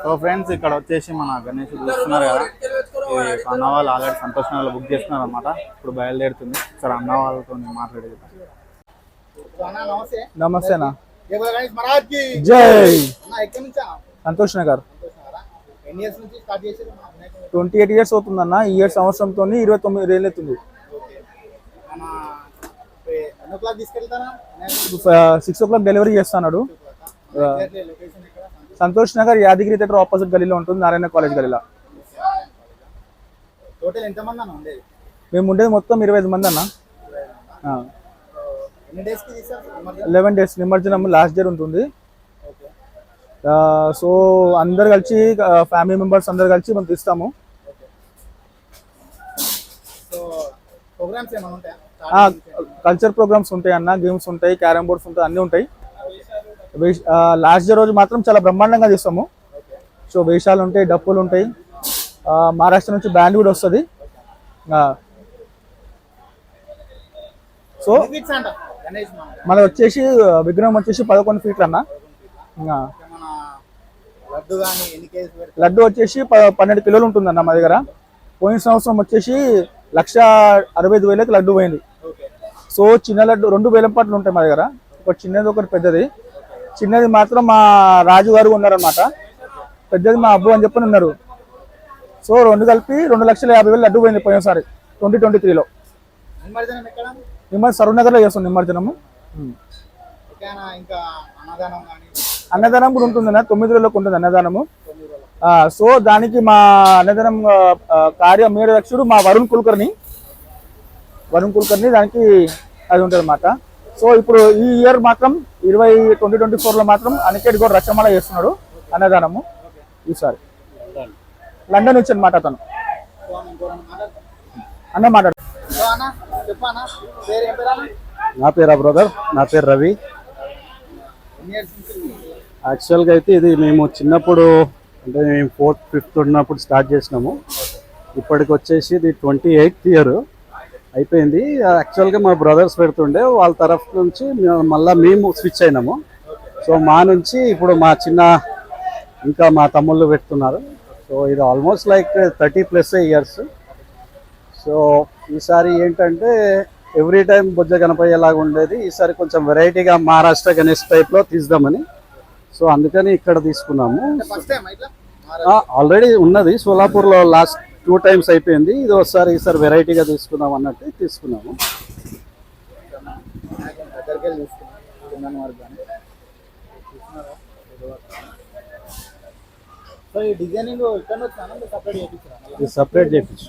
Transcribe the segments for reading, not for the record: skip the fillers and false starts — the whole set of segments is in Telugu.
సో ఫ్రెండ్స్ ఇక్కడ వచ్చేసి మన గణేష్ చూస్తున్నారు కదా, ఇది అన్న వాళ్ళు ఆల్రెడీ సంతోష్ నగర్లో బుక్ చేస్తున్నారు అనమాట. ఇప్పుడు బయలుదేరుతుంది. ఇక్కడ అన్న వాళ్ళతో మాట్లాడేది. నమస్తే అన్న. జై సంతోష్ నగర్. 28 years అవుతుందన్న. ఈ ఇయర్ సంవత్సరంతో 29 ఏళ్ళు అవుతుంది. 6 o'clock డెలివరీ చేస్తున్నాడు. సంతోష్ నగర్ యాదగిరి థియేటర్ ఆపోజిట్ గలీలో ఉంటుంది, నారాయణ కాలేజ్ గలీలో. మేము ఉండేది మొత్తం 25 మంది అన్న. 11 days నిమజ్జనం లాస్ట్ డే ఉంటుంది. సో అందరు కలిసి ఫ్యామిలీ మెంబర్స్ అందరు కలిసి మనం తీస్తాము. కల్చర్ ప్రోగ్రామ్స్ ఉంటాయి అన్న, గేమ్స్ ఉంటాయి, క్యారమ్ బోర్డ్స్ ఉంటాయి, అన్నీ ఉంటాయి. లాస్ట్ డే రోజు మాత్రం చాలా బ్రహ్మాండంగా తీస్తాము. సో వేషాలు ఉంటాయి, డప్పులు ఉంటాయి, మహారాష్ట్ర నుంచి బ్యాండ్ కూడా వస్తుంది. సో మన వచ్చేసి విగ్రహం వచ్చేసి 11 feet అన్న. లడ్డు వచ్చేసి 12 kilos ఉంటుందన్న మా దగ్గర. పోయిన సంవత్సరం వచ్చేసి 1,65,000 లడ్డు పోయింది. సో చిన్న లడ్డు 2 వేలం పాటలు ఉంటాయి మా దగ్గర, ఒకటి చిన్నది ఒకటి పెద్దది. చిన్నది మాత్రం మా రాజు గారు ఉన్నారనమాట, పెద్దది మా అబ్బు అని చెప్పని ఉన్నారు. సో 2 కలిపి 2,50,000 లడ్డు పోయింది పోయినసారి 2023లో. నిమ్మడి సరూర్ నగర్లో చేస్తాం నిమజ్జనము. అన్నదానం కూడా ఉంటుంది అన్న, 9 రోజులకు ఉంటుంది అన్నదానము. సో దానికి మా అన్నదానం కార్యదక్షుడు మా వరుణ్ కుల్కర్ని దానికి అది ఉంటుంది అన్నమాట. సో ఇప్పుడు ఈ ఇయర్ మాత్రం 2024లో మాత్రం అనికేట్ గౌడ్ రచ్చమాల చేస్తున్నాడు అన్నదానము ఈసారి. లండన్ నుంచి అనమాట అతను. అన్న మాట్లాడు. నా పేరు బ్రదర్, నా పేరు రవి. యాక్చువల్గా అయితే ఇది మేము చిన్నప్పుడు అంటే మేము 4th 5th ఉన్నప్పుడు స్టార్ట్ చేసినాము. ఇప్పటికి వచ్చేసి ఇది 28th year అయిపోయింది. యాక్చువల్గా మా బ్రదర్స్ పెడుతుండే, వాళ్ళ తరఫు నుంచి మళ్ళీ మేము స్విచ్ అయినాము. సో మా నుంచి ఇప్పుడు మా ఇంకా మా తమ్ముళ్ళు పెడుతున్నారు. సో ఇది ఆల్మోస్ట్ లైక్ 30+ years. సో ఈసారి ఏంటంటే ఎవ్రీ టైం బొజ్జ గణపయ్యేలాగా ఉండేది, ఈసారి కొంచెం వెరైటీగా మహారాష్ట్ర గణేష్ టైప్లో తీద్దామని. సో అందుకని ఇక్కడ తీసుకున్నాము. ఆల్రెడీ ఉన్నది సోలాపూర్లో లాస్ట్ 2 times అయిపోయింది. ఇది ఈసారి వెరైటీగా తీసుకుందాం అన్నట్టు తీసుకున్నాము. సపరేట్ చేయించు.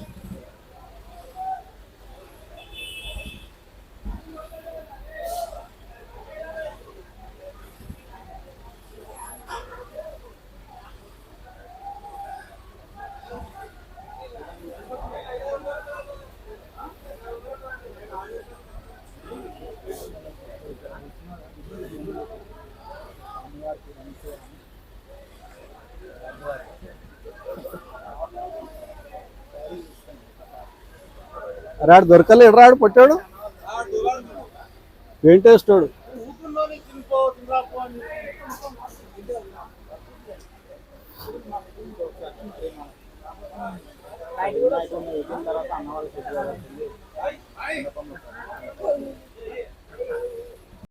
రాడు దొరకలేడు, రాడు పట్టాడు ఏంటేస్తాడు.